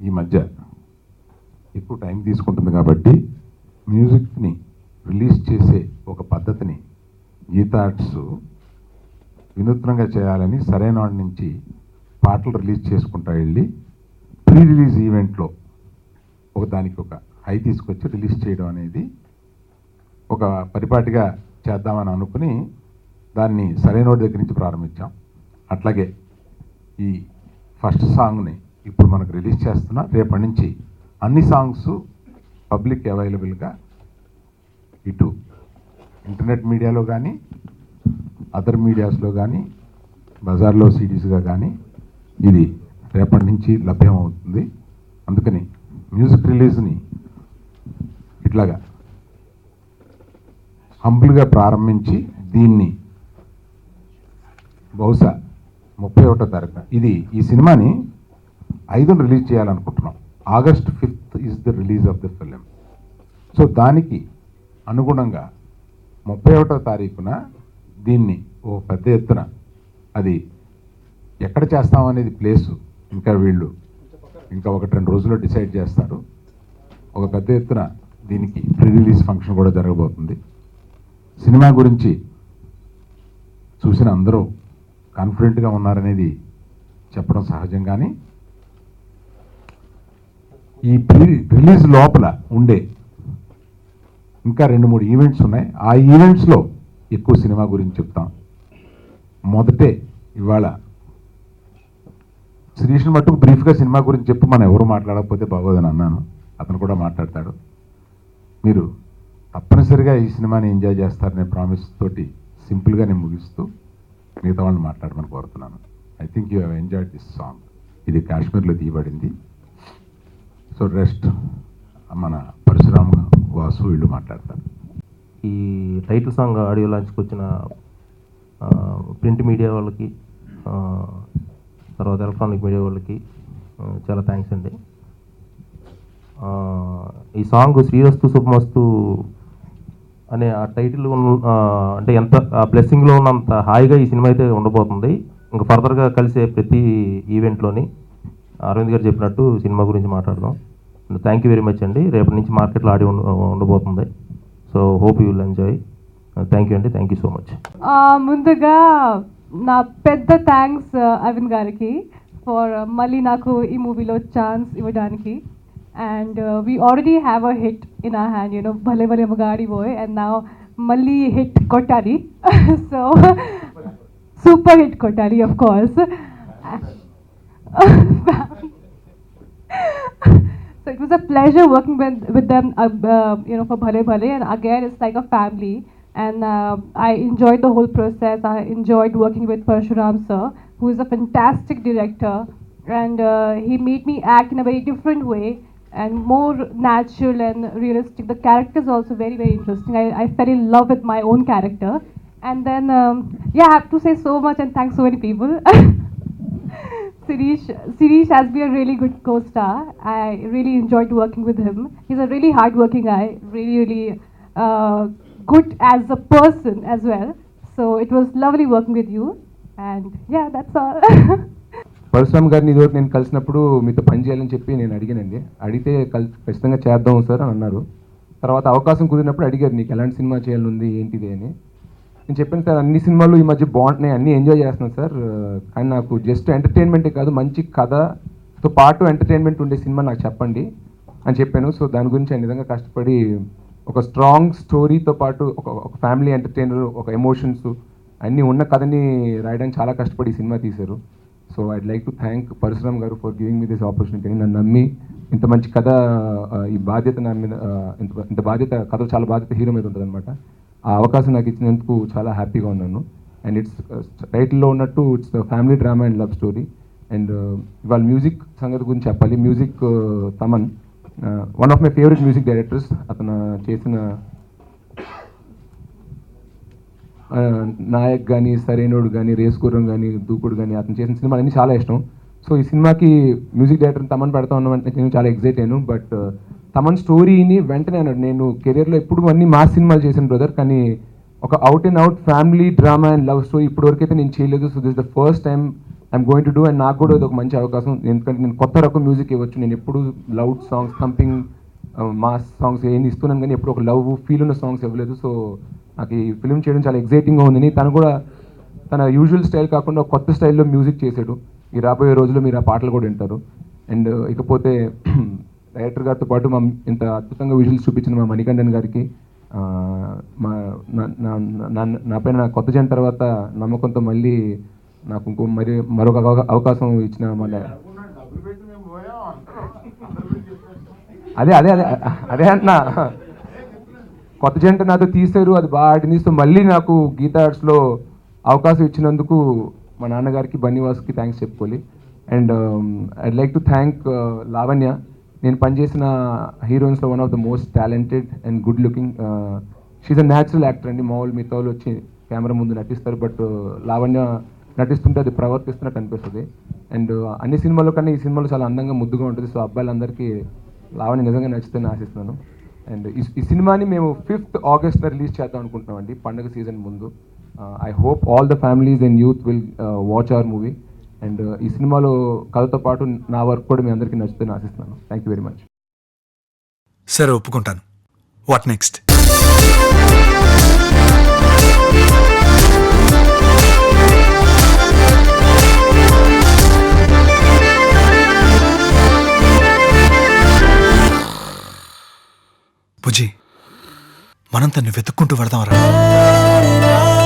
ఈ మధ్య ఎక్కువ టైం తీసుకుంటుంది కాబట్టి మ్యూజిక్ని రిలీజ్ చేసే ఒక పద్ధతిని గీతా ఆర్ట్స్ వినూత్నంగా చేయాలని సరైన వాడి నుంచి పాటలు రిలీజ్ చేసుకుంటా వెళ్ళి ప్రీ రిలీజ్ ఈవెంట్లో దానికి ఒక హై తీసుకొచ్చి రిలీజ్ చేయడం అనేది ఒక పరిపాటిగా చేద్దామని అనుకుని దాన్ని సరైన వాడి దగ్గర నుంచి ప్రారంభించాం. అట్లాగే ఈ ఫస్ట్ సాంగ్ని ఇప్పుడు మనకు రిలీజ్ చేస్తున్నా. రేపటి నుంచి అన్ని సాంగ్స్ పబ్లిక్ అవైలబుల్గా ఇటు ఇంటర్నెట్ మీడియాలో కానీ అదర్ మీడియాస్లో కానీ బజార్లో సిడీస్గా కానీ ఇది రేపటి నుంచి లభ్యమవుతుంది. అందుకని మ్యూజిక్ రిలీజ్ని ఇట్లాగా హంబుల్గా ప్రారంభించి దీన్ని బహుశా 31వ తారీఖున ఈ సినిమాని 5న రిలీజ్ చేయాలనుకుంటున్నాం. August 5th is the release of the film. So దానికి అనుగుణంగా 31వ తారీఖున దీన్ని ఓ పెద్ద ఎత్తున అది ఎక్కడ చేస్తామనేది ప్లేసు వీళ్ళు ఇంకా 1-2 రోజుల్లో డిసైడ్ చేస్తారు. ఒక పెద్ద ఎత్తున దీనికి ప్రీ రిలీజ్ ఫంక్షన్ కూడా జరగబోతుంది. సినిమా గురించి చూసిన అందరూ కాన్ఫిడెంట్గా ఉన్నారనేది చెప్పడం సహజం. కానీ ఈ ప్రీ రిలీజ్ లోపల ఉండే ఇంకా 2-3 ఈవెంట్స్ ఉన్నాయి. ఆ ఈవెంట్స్లో ఎక్కువ సినిమా గురించి చెప్తాం. మొదటే ఇవాళ శిరీష్ని మట్టుకు బ్రీఫ్గా సినిమా గురించి చెప్పి మనం ఎవరు మాట్లాడకపోతే బాగోదని అన్నాను. అతను కూడా మాట్లాడతాడు. మీరు తప్పనిసరిగా ఈ సినిమాని ఎంజాయ్ చేస్తారనే ప్రామిస్ తోటి సింపుల్గా నేను ముగిస్తూ మిగతా వాళ్ళని మాట్లాడమని కోరుతున్నాను. I think you have enjoyed this song. ఇది కాశ్మీర్లో తీయబడింది. సో రెస్ట్ మన పరశురామ్ వాసు వీళ్ళు మాట్లాడతారు. ఈ టైటిల్ సాంగ్ ఆడియో లాంచ్కి వచ్చిన ప్రింట్ మీడియా వాళ్ళకి, తర్వాత ఎలక్ట్రానిక్ మీడియా వాళ్ళకి చాలా థ్యాంక్స్ అండి. ఈ సాంగ్ శ్రీరస్తు శుభమస్తు అనే ఆ టైటిల్ అంటే ఎంత ఆ బ్లెస్సింగ్లో ఉన్నంత హాయిగా ఈ సినిమా అయితే ఉండబోతుంది. ఇంకా ఫర్దర్గా కలిసే ప్రతి ఈవెంట్లోని అరవింద్ గారు చెప్పినట్టు సినిమా గురించి మాట్లాడదాం. థ్యాంక్ యూ వెరీ మచ్ అండి. రేపటి నుంచి మార్కెట్లో ఆడి ఉండబోతుంది. So hope you will enjoy. Thank you అండి. Thank you so much. ముందుగా నా పెద్ద థ్యాంక్స్ అరవింద్ గారికి ఫర్ మళ్ళీ నాకు ఈ మూవీలో ఛాన్స్ ఇవ్వడానికి. And we already have a hit in our hand, you know, Bhale Bhale Magadi Boy, and now Malli hit Kottari. So, super hit Kottari, of course. So it was a pleasure working with them, you know, for Bhale Bhale, and again, it's like a family. And I enjoyed the whole process. I enjoyed working with Parshuram sir, who is a fantastic director, and he made me act in a very different way and more natural and realistic. The character is also very, very interesting. I fell in love with my own character. And then, yeah, I have to say so much and thanks so many people. Sirish has been a really good co-star. I really enjoyed working with him. He's a really hard-working guy, really good as a person as well. So it was lovely working with you. And yeah, that's all. Parashuram గారిని ఇదివరకు నేను కలిసినప్పుడు మీతో పని చేయాలని చెప్పి నేను అడిగానండి. అడిగితే ఖచ్చితంగా చేద్దాం సార్ అని అన్నారు. తర్వాత అవకాశం కుదిరినప్పుడు అడిగారు, నీకు ఎలాంటి సినిమా చేయాలని ఉంది ఏంటిది అని. నేను చెప్పాను, సార్ అన్ని సినిమాలు ఈ మధ్య బాగుంటున్నాయి, అన్నీ ఎంజాయ్ చేస్తున్నాను సార్, కానీ నాకు జస్ట్ ఎంటర్టైన్మెంటే కాదు, మంచి కథతో పాటు ఎంటర్టైన్మెంట్ ఉండే సినిమా నాకు చెప్పండి అని చెప్పాను. సో దాని గురించి ఆయన నిజంగా కష్టపడి ఒక స్ట్రాంగ్ స్టోరీతో పాటు ఒక ఫ్యామిలీ ఎంటర్టైనర్, ఒక ఎమోషన్స్ అన్నీ ఉన్న కథని రాయడానికి చాలా కష్టపడి ఈ సినిమా తీశారు. So I'd like to thank Parashuram garu for giving me this opportunity. నన్ను నమ్మి ఇంత మంచి కథ, ఈ బాధ్యత నా మీద, ఇంత బాధ్యత, కథ చాలా బాధ్యత హీరో మీద ఉంటుంది అనమాట. ఆ అవకాశం నాకు ఇచ్చినందుకు చాలా హ్యాపీగా ఉన్నాను. అండ్ ఇట్స్ టైటిల్లో ఉన్నట్టు it's family drama and love story. And ఇవాళ మ్యూజిక్ సంగతి గురించి చెప్పాలి. Music Thaman, one of my favourite music directors. అతను చేసిన నాయక్ కానీ, సరైనోడు కానీ, రేసుగుర్రం కానీ, దూకుడు కానీ, అతను చేసిన సినిమాలు అన్నీ చాలా ఇష్టం. సో ఈ సినిమాకి మ్యూజిక్ డైరెక్టర్ తమన్ పెడతా ఉన్నామంటే నేను చాలా ఎగ్జైట్ అయ్యాను. బట్ తమన్ స్టోరీని వెంటనే అన్నాడు, నేను కెరియర్లో ఎప్పుడు అన్ని మాస్ సినిమాలు చేశాను బ్రదర్, కానీ ఒక out and out family drama and love story ఇప్పటివరకు అయితే నేను చేయలేదు. So this the first time I'm going to do. And నాకు కూడా ఇది ఒక మంచి అవకాశం, ఎందుకంటే నేను కొత్త రకం మ్యూజిక్ ఇవ్వచ్చు. నేను ఎప్పుడు loud songs, thumping mass songs ఏంది ఇస్తున్నాను, కానీ ఎప్పుడు ఒక లవ్ ఫీల్ ఉన్న సాంగ్స్ ఇవ్వలేదు. సో నాకు ఈ ఫిల్మ్ చేయడం చాలా ఎగ్జైటింగ్గా ఉంది. తను కూడా తన యూజువల్ స్టైల్ కాకుండా ఒక కొత్త స్టైల్లో మ్యూజిక్ చేశాడు. ఈ రాబోయే రోజుల్లో మీరు ఆ పాటలు కూడా వింటారు. అండ్ ఇకపోతే డైరెక్టర్ గారితో పాటు మా ఇంత అద్భుతంగా విజువల్స్ చూపించిన మా మణికంఠన్ గారికి, మా నా పైన కొత్త జన్ తర్వాత నమ్మకంతో మళ్ళీ నాకు మరొక అవకాశం ఇచ్చిన మళ్ళీ అదే అదే అదే అదే అంటున్నా, కొత్త జంట నాతో తీశారు, అది బాగా ఆడింది. సో మళ్ళీ నాకు గీతా ఆర్ట్స్లో అవకాశం ఇచ్చినందుకు మా నాన్నగారికి, బన్నీవాస్కి థ్యాంక్స్ చెప్పుకోవాలి. And I'd like to thank Lavanya. నేను పనిచేసిన హీరోయిన్స్లో one of the most talented and good looking. She's a natural actor అండి. మామూలు మిగతా వాళ్ళు వచ్చి కెమెరా ముందు నటిస్తారు, బట్ లావణ్య నటిస్తుంటే అది ప్రవర్తిస్తున్నట్టు అనిపిస్తుంది. అండ్ అన్ని సినిమాల్లో కన్నా ఈ సినిమాలో చాలా అందంగా, ముద్దుగా ఉంటుంది. సో అబ్బాయిలందరికీ లావణ్య నిజంగా నచ్చుతుందని ఆశిస్తున్నాను. అండ్ ఈ సినిమాని మేము 5th August రిలీజ్ చేద్దాం అనుకుంటున్నాం అండి, పండుగ సీజన్ ముందు. I hope all the families and youth will watch our movie. And ఈ సినిమాలో కథతో పాటు నా వర్క్ కూడా మీ అందరికీ నచ్చుతుందని ఆశిస్తున్నాను. Thank you very much. సరే, ఒప్పుకుంటాను. What next? బుజ్జి, మనం తన్ని వెతుక్కుంటూ వెళదాం రా.